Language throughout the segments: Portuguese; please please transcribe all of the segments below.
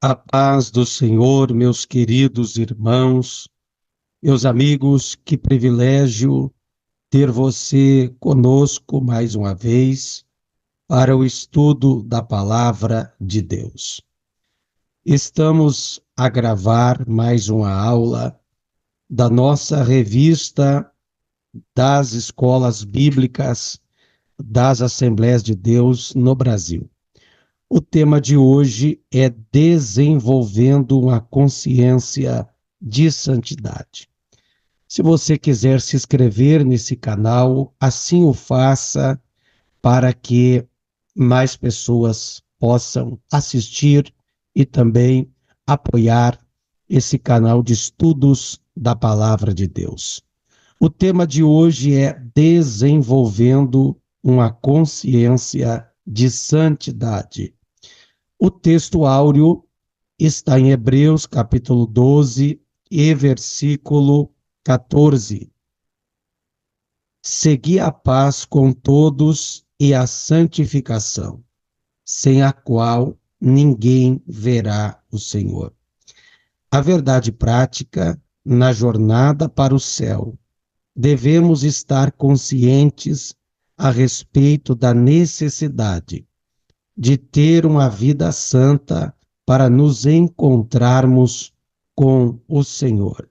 A paz do Senhor, meus queridos irmãos, meus amigos, que privilégio ter você conosco mais uma vez para o estudo da Palavra de Deus. Estamos a gravar mais uma aula da nossa revista das escolas bíblicas das Assembleias de Deus no Brasil. O tema de hoje é desenvolvendo uma consciência de santidade. Se você quiser se inscrever nesse canal, assim o faça para que mais pessoas possam assistir e também apoiar esse canal de estudos da Palavra de Deus. O tema de hoje é desenvolvendo uma consciência de santidade. O texto áureo está em Hebreus, capítulo 12 e versículo 14. Segui a paz com todos e a santificação, sem a qual ninguém verá o Senhor. A verdade prática na jornada para o céu. Devemos estar conscientes a respeito da necessidade de ter uma vida santa para nos encontrarmos com o Senhor.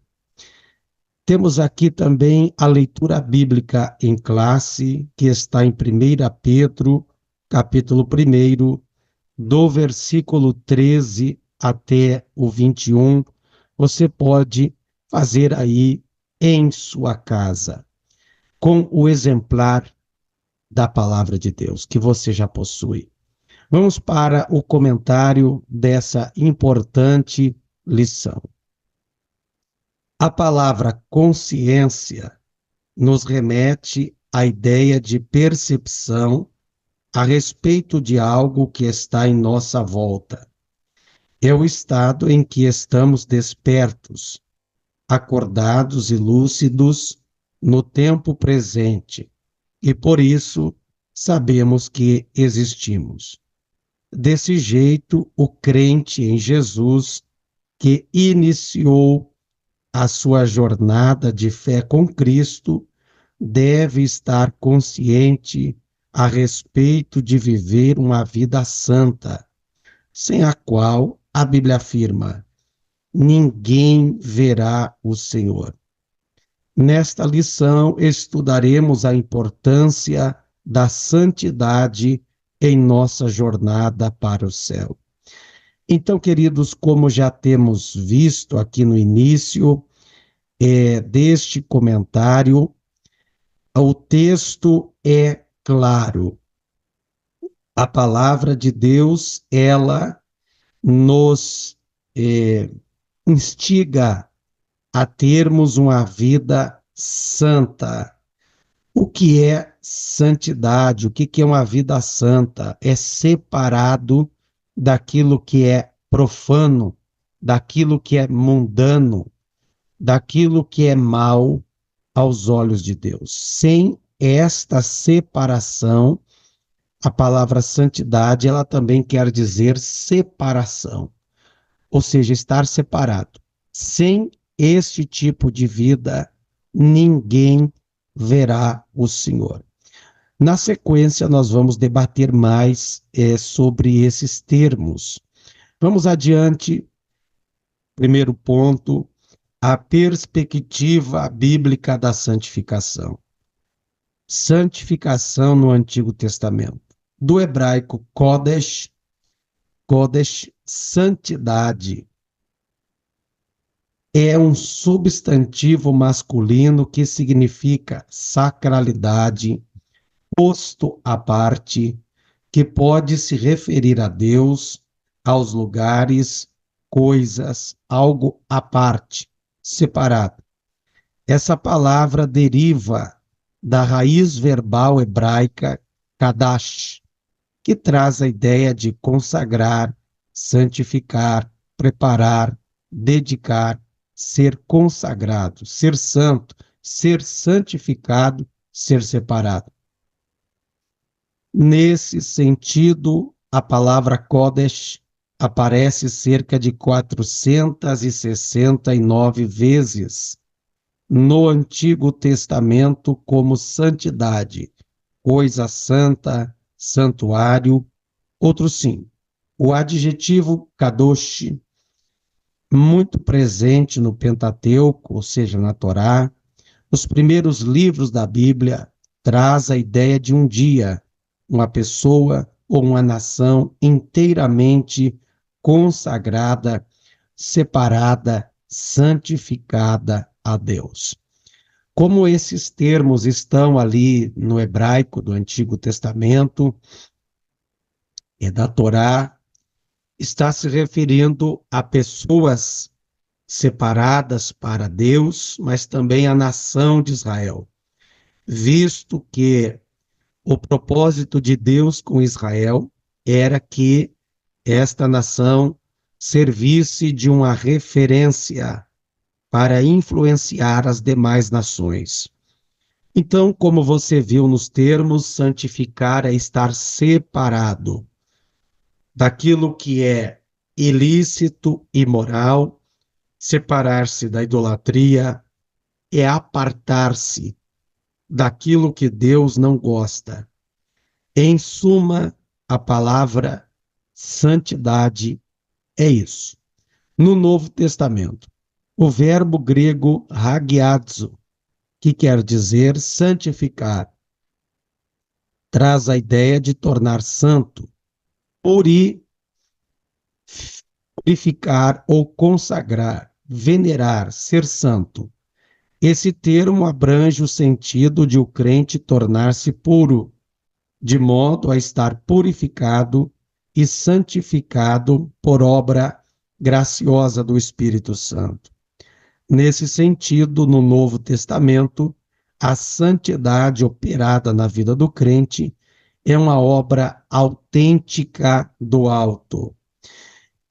Temos aqui também a leitura bíblica em classe, que está em 1 Pedro, capítulo 1, do versículo 13 até o 21. Você pode fazer aí em sua casa, com o exemplar da palavra de Deus que você já possui. Vamos para o comentário dessa importante lição. A palavra consciência nos remete à ideia de percepção a respeito de algo que está em nossa volta. É o estado em que estamos despertos, acordados e lúcidos no tempo presente, e por isso sabemos que existimos. Desse jeito, o crente em Jesus, que iniciou a sua jornada de fé com Cristo, deve estar consciente a respeito de viver uma vida santa, sem a qual, a Bíblia afirma, ninguém verá o Senhor. Nesta lição, estudaremos a importância da santidade em nossa jornada para o céu. Então, queridos, como já temos visto aqui no início deste comentário, o texto é claro. A palavra de Deus, ela nos instiga a termos uma vida santa. O que é santidade? O que é uma vida santa? É separado daquilo que é profano, daquilo que é mundano, daquilo que é mal aos olhos de Deus. Sem esta separação, a palavra santidade, ela também quer dizer separação, ou seja, estar separado. Sem este tipo de vida, ninguém verá o Senhor. Na sequência, nós vamos debater mais sobre esses termos. Vamos adiante. Primeiro ponto, a perspectiva bíblica da santificação. Santificação no Antigo Testamento. Do hebraico Kodesh, santidade. É um substantivo masculino que significa sacralidade, posto à parte, que pode se referir a Deus, aos lugares, coisas, algo à parte, separado. Essa palavra deriva da raiz verbal hebraica kadash, que traz a ideia de consagrar, santificar, preparar, dedicar, ser consagrado, ser santo, ser santificado, ser separado. Nesse sentido, a palavra Kodesh aparece cerca de 469 vezes no Antigo Testamento como santidade, coisa santa, santuário. Outro sim, o adjetivo kadosh, muito presente no Pentateuco, ou seja, na Torá, os primeiros livros da Bíblia, traz a ideia de um dia, uma pessoa ou uma nação inteiramente consagrada, separada, santificada a Deus. Como esses termos estão ali no hebraico do Antigo Testamento e da Torá, está se referindo a pessoas separadas para Deus, mas também a nação de Israel, visto que o propósito de Deus com Israel era que esta nação servisse de uma referência para influenciar as demais nações. Então, como você viu nos termos, santificar é estar separado daquilo que é ilícito e moral, separar-se da idolatria é apartar-se daquilo que Deus não gosta. Em suma, a palavra santidade é isso. No Novo Testamento, o verbo grego hagiadzo, que quer dizer santificar, traz a ideia de tornar santo, purificar ou consagrar, venerar, ser santo. Esse termo abrange o sentido de o crente tornar-se puro, de modo a estar purificado e santificado por obra graciosa do Espírito Santo. Nesse sentido, no Novo Testamento, a santidade operada na vida do crente é uma obra autêntica do alto.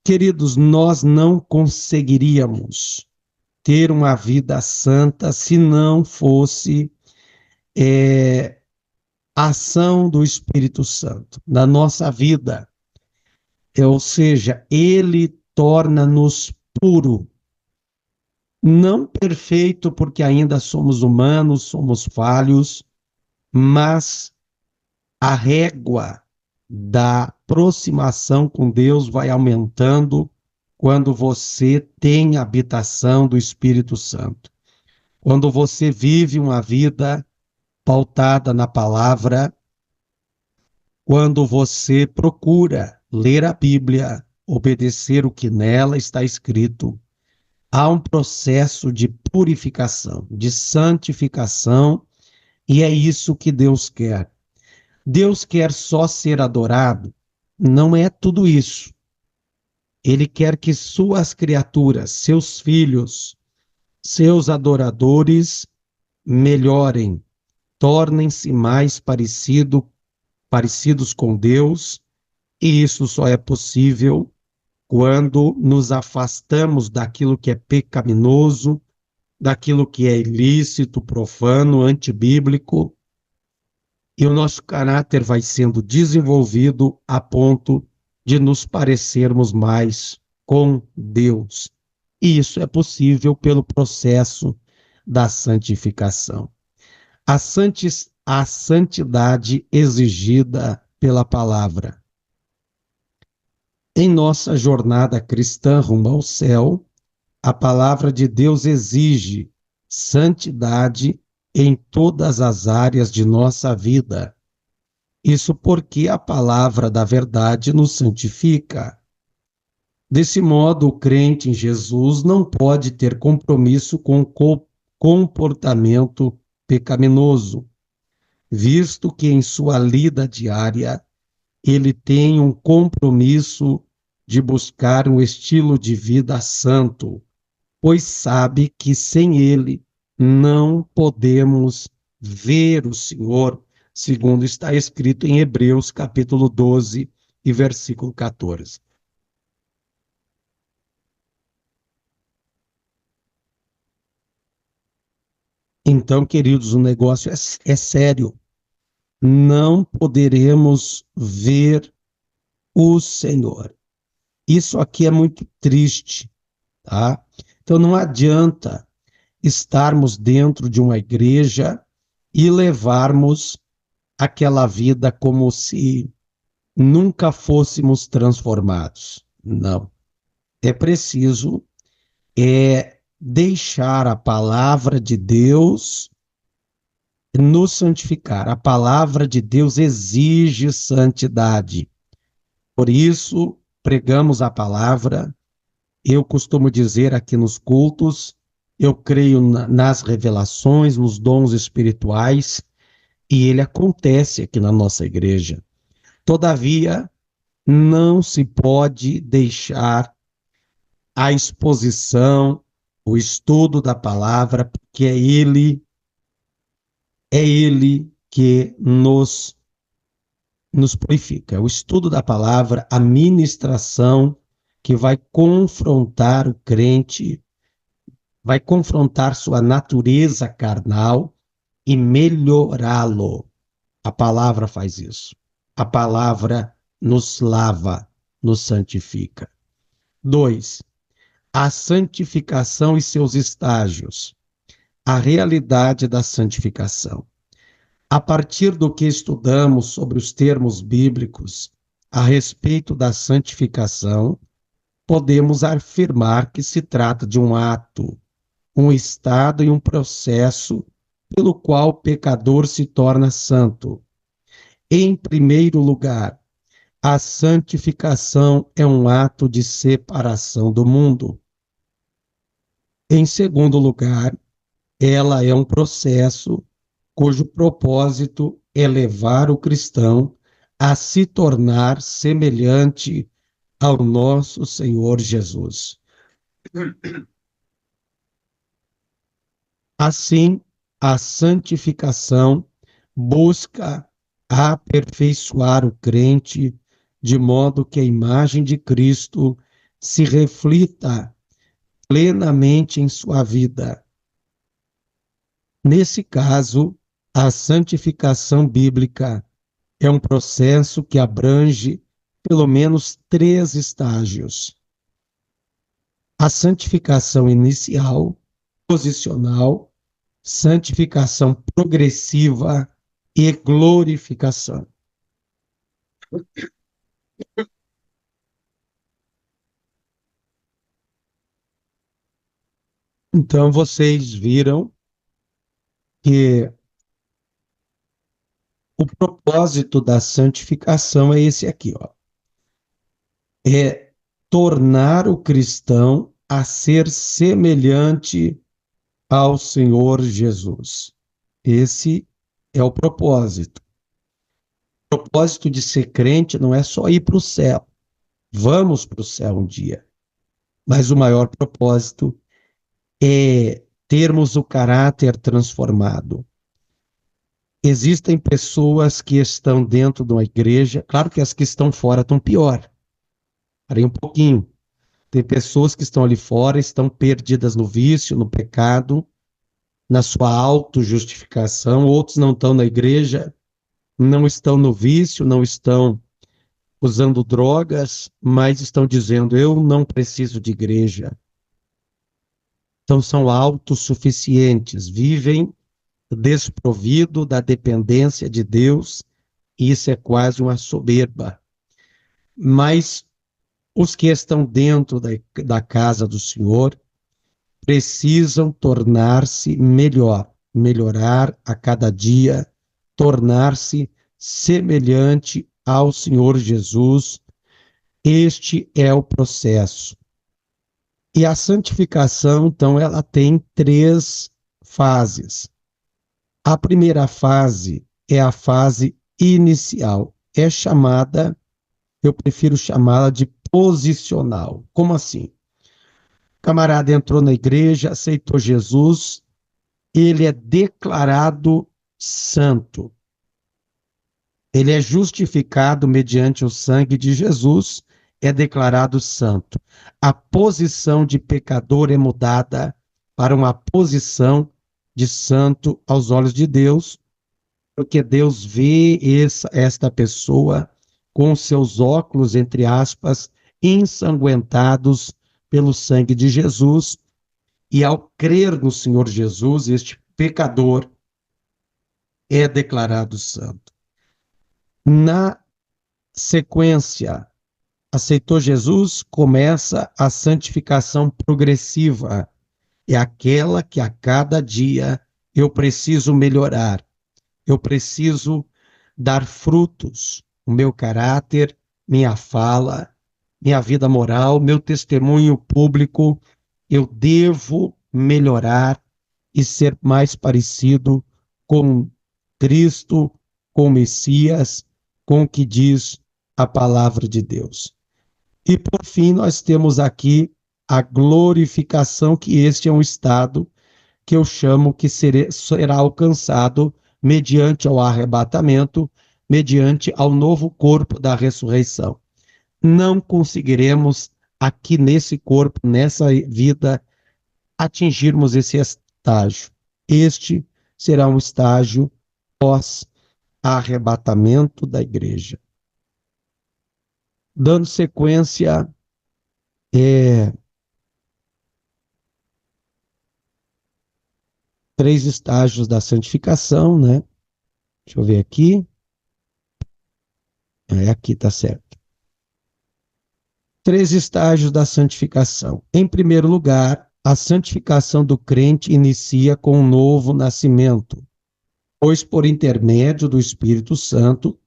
Queridos, nós não conseguiríamos ter uma vida santa se não fosse a ação do Espírito Santo na nossa vida. Ou seja, ele torna-nos puro. Não perfeito, porque ainda somos humanos, somos falhos, mas a régua da aproximação com Deus vai aumentando quando você tem a habitação do Espírito Santo. Quando você vive uma vida pautada na palavra, quando você procura ler a Bíblia, obedecer o que nela está escrito, há um processo de purificação, de santificação, e é isso que Deus quer. Deus quer só ser adorado? Não é tudo isso. Ele quer que suas criaturas, seus filhos, seus adoradores melhorem, tornem-se mais parecidos com Deus, e isso só é possível quando nos afastamos daquilo que é pecaminoso, daquilo que é ilícito, profano, antibíblico, e o nosso caráter vai sendo desenvolvido a ponto de nos parecermos mais com Deus. E isso é possível pelo processo da santificação. A santidade exigida pela palavra. Em nossa jornada cristã rumo ao céu, a palavra de Deus exige santidade em todas as áreas de nossa vida. Isso porque a palavra da verdade nos santifica. Desse modo, o crente em Jesus não pode ter compromisso com o comportamento pecaminoso, visto que em sua lida diária ele tem um compromisso de buscar um estilo de vida santo, pois sabe que sem ele não podemos ver o Senhor, segundo está escrito em Hebreus capítulo 12 e versículo 14. Então, queridos, o negócio é sério. Não poderemos ver o Senhor. Isso aqui é muito triste, tá? Então não adianta estarmos dentro de uma igreja e levarmos aquela vida como se nunca fôssemos transformados. Não. É preciso deixar a palavra de Deus nos santificar. A palavra de Deus exige santidade. Por isso, pregamos a palavra. Eu costumo dizer aqui nos cultos, eu creio nas revelações, nos dons espirituais, e ele acontece aqui na nossa igreja. Todavia, não se pode deixar a exposição, o estudo da palavra, porque é ele que nos purifica. O estudo da palavra, a ministração que vai confrontar o crente, vai confrontar sua natureza carnal e melhorá-lo. A palavra faz isso. A palavra nos lava, nos santifica. 2. A santificação e seus estágios. A realidade da santificação. A partir do que estudamos sobre os termos bíblicos a respeito da santificação, podemos afirmar que se trata de um ato, um estado e um processo pelo qual o pecador se torna santo. Em primeiro lugar, a santificação é um ato de separação do mundo. Em segundo lugar, ela é um processo cujo propósito é levar o cristão a se tornar semelhante ao nosso Senhor Jesus. Assim, a santificação busca aperfeiçoar o crente de modo que a imagem de Cristo se reflita plenamente em sua vida. Nesse caso, a santificação bíblica é um processo que abrange pelo menos 3 estágios: a santificação inicial, posicional, santificação progressiva e glorificação. Então, vocês viram que o propósito da santificação é esse aqui, ó. É tornar o cristão a ser semelhante ao Senhor Jesus. Esse é o propósito. O propósito de ser crente não é só ir para o céu. Vamos para o céu um dia. Mas o maior propósito é termos o caráter transformado. Existem pessoas que estão dentro de uma igreja, claro que as que estão fora estão pior. Parei um pouquinho. Tem pessoas que estão ali fora, estão perdidas no vício, no pecado, na sua autojustificação. Outros não estão na igreja, não estão no vício, não estão usando drogas, mas estão dizendo: eu não preciso de igreja. Então são autossuficientes, vivem desprovido da dependência de Deus, e isso é quase uma soberba. Mas os que estão dentro da casa do Senhor precisam tornar-se melhorar a cada dia, tornar-se semelhante ao Senhor Jesus. Este é o processo. E a santificação, então, ela tem 3 fases. A primeira fase é a fase inicial. É chamada, eu prefiro chamá-la de posicional. Como assim? O camarada entrou na igreja, aceitou Jesus, ele é declarado santo. Ele é justificado mediante o sangue de Jesus, é declarado santo. A posição de pecador é mudada para uma posição de santo aos olhos de Deus, porque Deus vê esta pessoa com seus óculos, entre aspas, ensanguentados pelo sangue de Jesus, e ao crer no Senhor Jesus, este pecador é declarado santo. Na sequência, aceitou Jesus, começa a santificação progressiva. É aquela que a cada dia eu preciso melhorar, eu preciso dar frutos, o meu caráter, minha fala, minha vida moral, meu testemunho público, eu devo melhorar e ser mais parecido com Cristo, com o Messias, com o que diz a palavra de Deus. E por fim, nós temos aqui a glorificação, que este é um estado que eu chamo que será alcançado mediante ao arrebatamento, mediante ao novo corpo da ressurreição. Não conseguiremos aqui nesse corpo, nessa vida, atingirmos esse estágio. Este será um estágio pós-arrebatamento da igreja. Dando sequência, três estágios da santificação, né? Deixa eu ver aqui. Aqui tá certo. Três estágios da santificação. Em primeiro lugar, a santificação do crente inicia com um novo nascimento, pois por intermédio do Espírito Santo,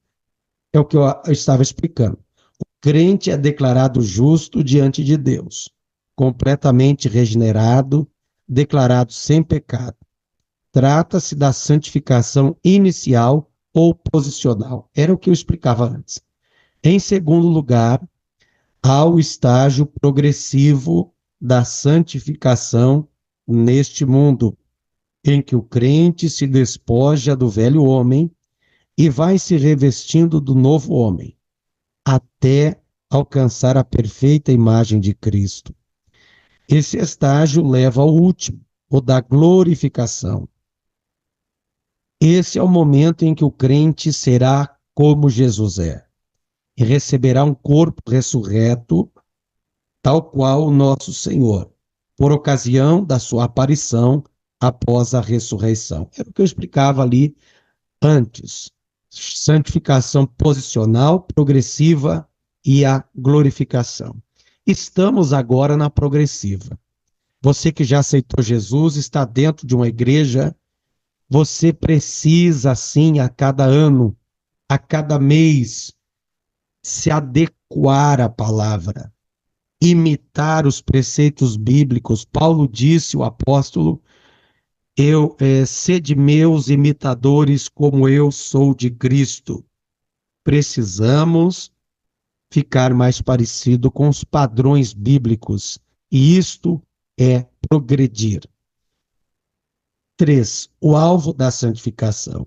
é o que eu estava explicando. O crente é declarado justo diante de Deus, completamente regenerado, declarado sem pecado. Trata-se da santificação inicial ou posicional. Era o que eu explicava antes. Em segundo lugar, há o estágio progressivo da santificação neste mundo, em que o crente se despoja do velho homem e vai se revestindo do novo homem, até alcançar a perfeita imagem de Cristo. Esse estágio leva ao último, o da glorificação. Esse é o momento em que o crente será como Jesus é, e receberá um corpo ressurreto, tal qual o nosso Senhor, por ocasião da sua aparição após a ressurreição. Era o que eu explicava ali antes. Santificação posicional, progressiva e a glorificação. Estamos agora na progressiva. Você que já aceitou Jesus, está dentro de uma igreja, você precisa, sim, a cada ano, a cada mês, se adequar à palavra, imitar os preceitos bíblicos. Paulo disse, o apóstolo, sede meus imitadores como eu sou de Cristo. Precisamos ficar mais parecido com os padrões bíblicos, e isto é progredir. 3. O alvo da santificação.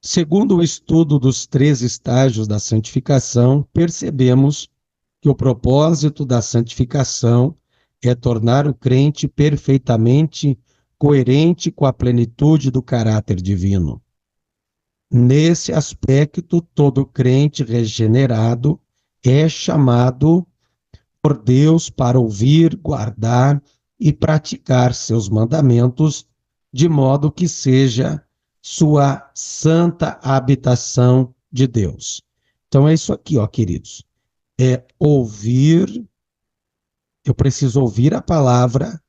Segundo o estudo dos 3 estágios da santificação, percebemos que o propósito da santificação é tornar o crente perfeitamente coerente com a plenitude do caráter divino. Nesse aspecto, todo crente regenerado é chamado por Deus para ouvir, guardar e praticar seus mandamentos, de modo que seja sua santa habitação de Deus. Então é isso aqui, ó, queridos. É ouvir, eu preciso ouvir a palavra,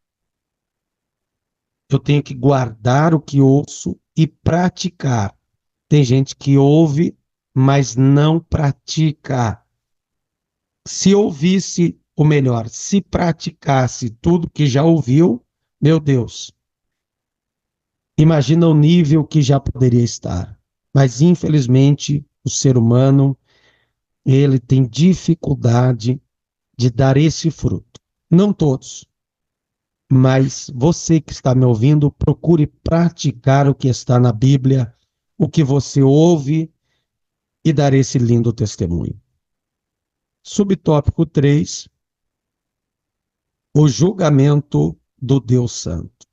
eu tenho que guardar o que ouço e praticar. Tem gente que ouve, mas não pratica. Se ouvisse, ou melhor, se praticasse tudo que já ouviu, meu Deus, imagina o nível que já poderia estar. Mas, infelizmente, o ser humano, ele tem dificuldade de dar esse fruto. Não todos, mas você que está me ouvindo, procure praticar o que está na Bíblia, o que você ouve, e dar esse lindo testemunho. Subtópico 3, o julgamento do Deus Santo.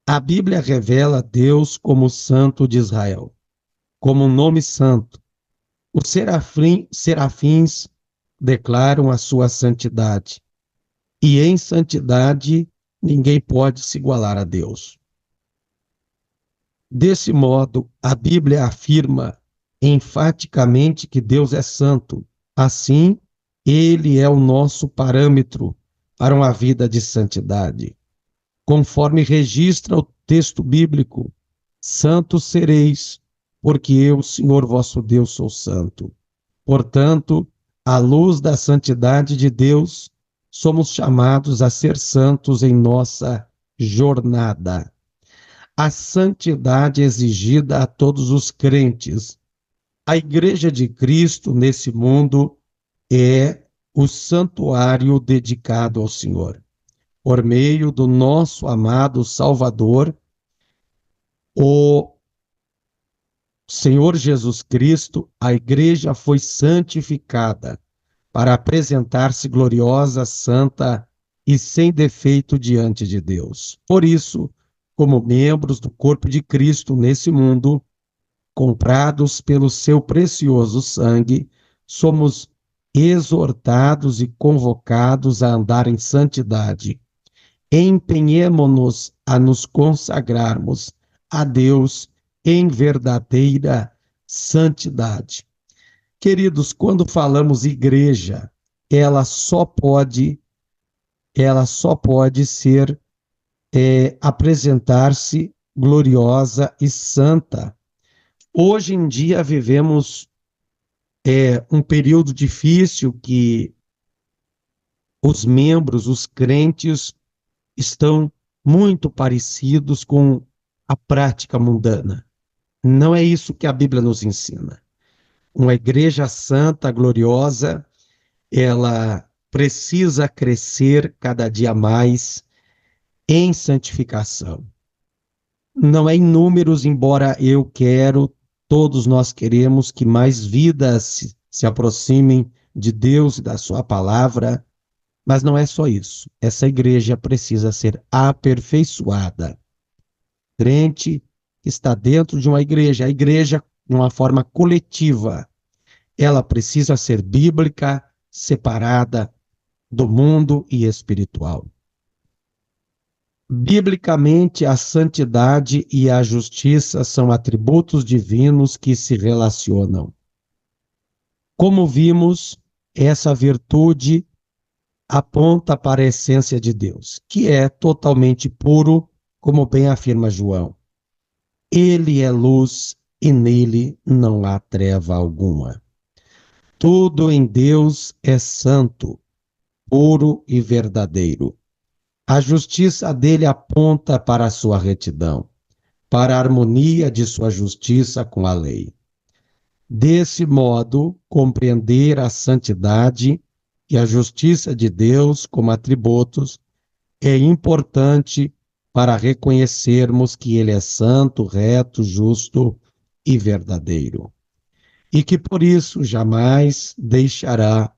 A Bíblia revela Deus como Santo de Israel, como um nome santo. Os serafins declaram a sua santidade. E em santidade ninguém pode se igualar a Deus. Desse modo, a Bíblia afirma enfaticamente que Deus é santo. Assim, ele é o nosso parâmetro para uma vida de santidade. Conforme registra o texto bíblico, santos sereis, porque eu, Senhor vosso Deus, sou santo. Portanto, à luz da santidade de Deus, somos chamados a ser santos em nossa jornada. A santidade exigida a todos os crentes. A Igreja de Cristo nesse mundo é o santuário dedicado ao Senhor. Por meio do nosso amado Salvador, o Senhor Jesus Cristo, a Igreja foi santificada para apresentar-se gloriosa, santa e sem defeito diante de Deus. Por isso, como membros do corpo de Cristo nesse mundo, comprados pelo seu precioso sangue, somos exortados e convocados a andar em santidade. Empenhemo-nos a nos consagrarmos a Deus em verdadeira santidade. Queridos, quando falamos igreja, ela só pode, ela só pode ser apresentar-se gloriosa e santa. Hoje em dia vivemos um período difícil que os membros, os crentes, estão muito parecidos com a prática mundana. Não é isso que a Bíblia nos ensina. Uma igreja santa, gloriosa, ela precisa crescer cada dia mais em santificação. Não é em números, embora eu quero, todos nós queremos que mais vidas se aproximem de Deus e da sua palavra, mas não é só isso. Essa igreja precisa ser aperfeiçoada. Crente que está dentro de uma igreja, a igreja de uma forma coletiva, ela precisa ser bíblica, separada do mundo e espiritual. Biblicamente, a santidade e a justiça são atributos divinos que se relacionam. Como vimos, essa virtude aponta para a essência de Deus, que é totalmente puro, como bem afirma João. Ele é luz e nele não há treva alguma. Tudo em Deus é santo, puro e verdadeiro. A justiça dele aponta para a sua retidão, para a harmonia de sua justiça com a lei. Desse modo, compreender a santidade e a justiça de Deus como atributos é importante para reconhecermos que ele é santo, reto, justo e verdadeiro. E que por isso jamais deixará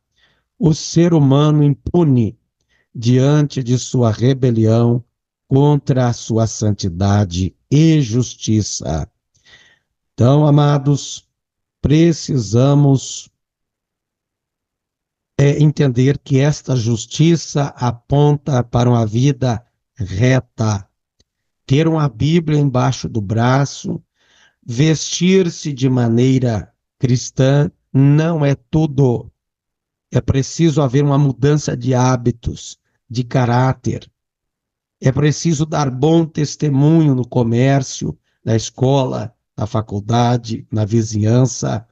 o ser humano impune diante de sua rebelião contra a sua santidade e justiça. Então, amados, precisamos entender que esta justiça aponta para uma vida reta. Ter uma Bíblia embaixo do braço, vestir-se de maneira cristã não é tudo. É preciso haver uma mudança de hábitos, de caráter. É preciso dar bom testemunho no comércio, na escola, na faculdade, na vizinhança.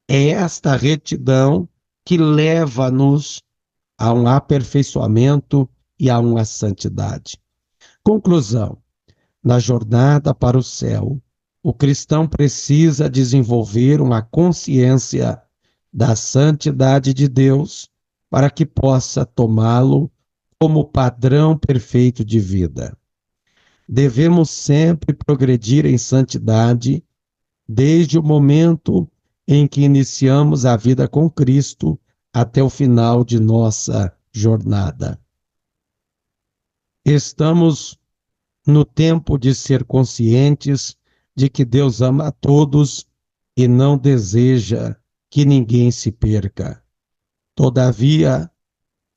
É esta retidão que leva-nos a um aperfeiçoamento e a uma santidade. Conclusão: na jornada para o céu, o cristão precisa desenvolver uma consciência da santidade de Deus para que possa tomá-lo como padrão perfeito de vida. Devemos sempre progredir em santidade desde o momento em que iniciamos a vida com Cristo até o final de nossa jornada. Estamos no tempo de ser conscientes de que Deus ama a todos e não deseja que ninguém se perca. Todavia,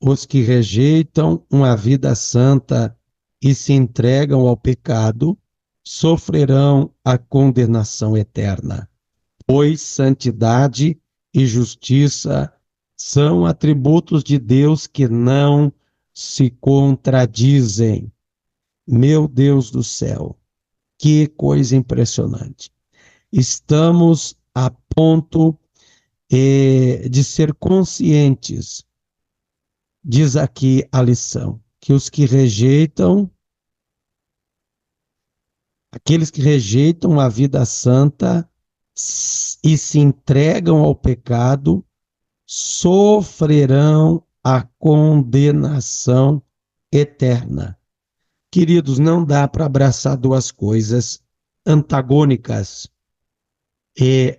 os que rejeitam uma vida santa e se entregam ao pecado sofrerão a condenação eterna, pois santidade e justiça são atributos de Deus que não se contradizem. Meu Deus do céu, que coisa impressionante. Estamos a ponto de ser conscientes, diz aqui a lição, que aqueles que rejeitam a vida santa e se entregam ao pecado, sofrerão a condenação eterna. Queridos, não dá para abraçar duas coisas antagônicas e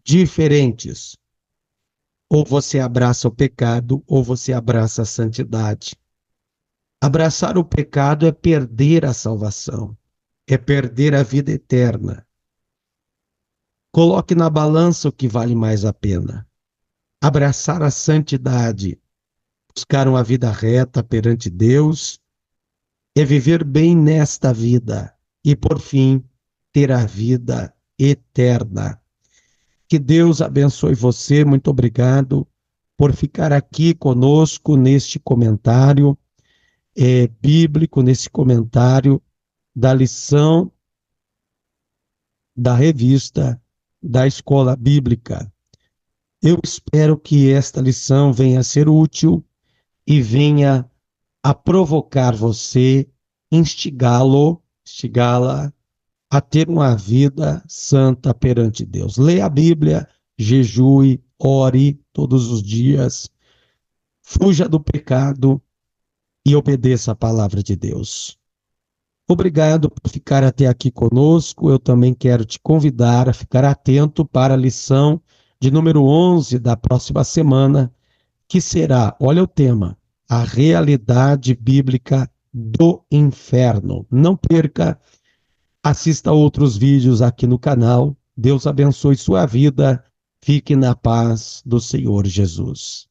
diferentes. Ou você abraça o pecado, ou você abraça a santidade. Abraçar o pecado é perder a salvação, é perder a vida eterna. Coloque na balança o que vale mais a pena. Abraçar a santidade, buscar uma vida reta perante Deus, é viver bem nesta vida e, por fim, ter a vida eterna. Que Deus abençoe você. Muito obrigado por ficar aqui conosco neste comentário bíblico, nesse comentário da lição da revista da Escola Bíblica. Eu espero que esta lição venha a ser útil e venha a provocar você, instigá-la a ter uma vida santa perante Deus. Leia a Bíblia, jejue, ore todos os dias, fuja do pecado e obedeça a palavra de Deus. Obrigado por ficar até aqui conosco. Eu também quero te convidar a ficar atento para a lição de número 11 da próxima semana, que será, olha o tema, a realidade bíblica do inferno. Não perca, assista outros vídeos aqui no canal. Deus abençoe sua vida. Fique na paz do Senhor Jesus.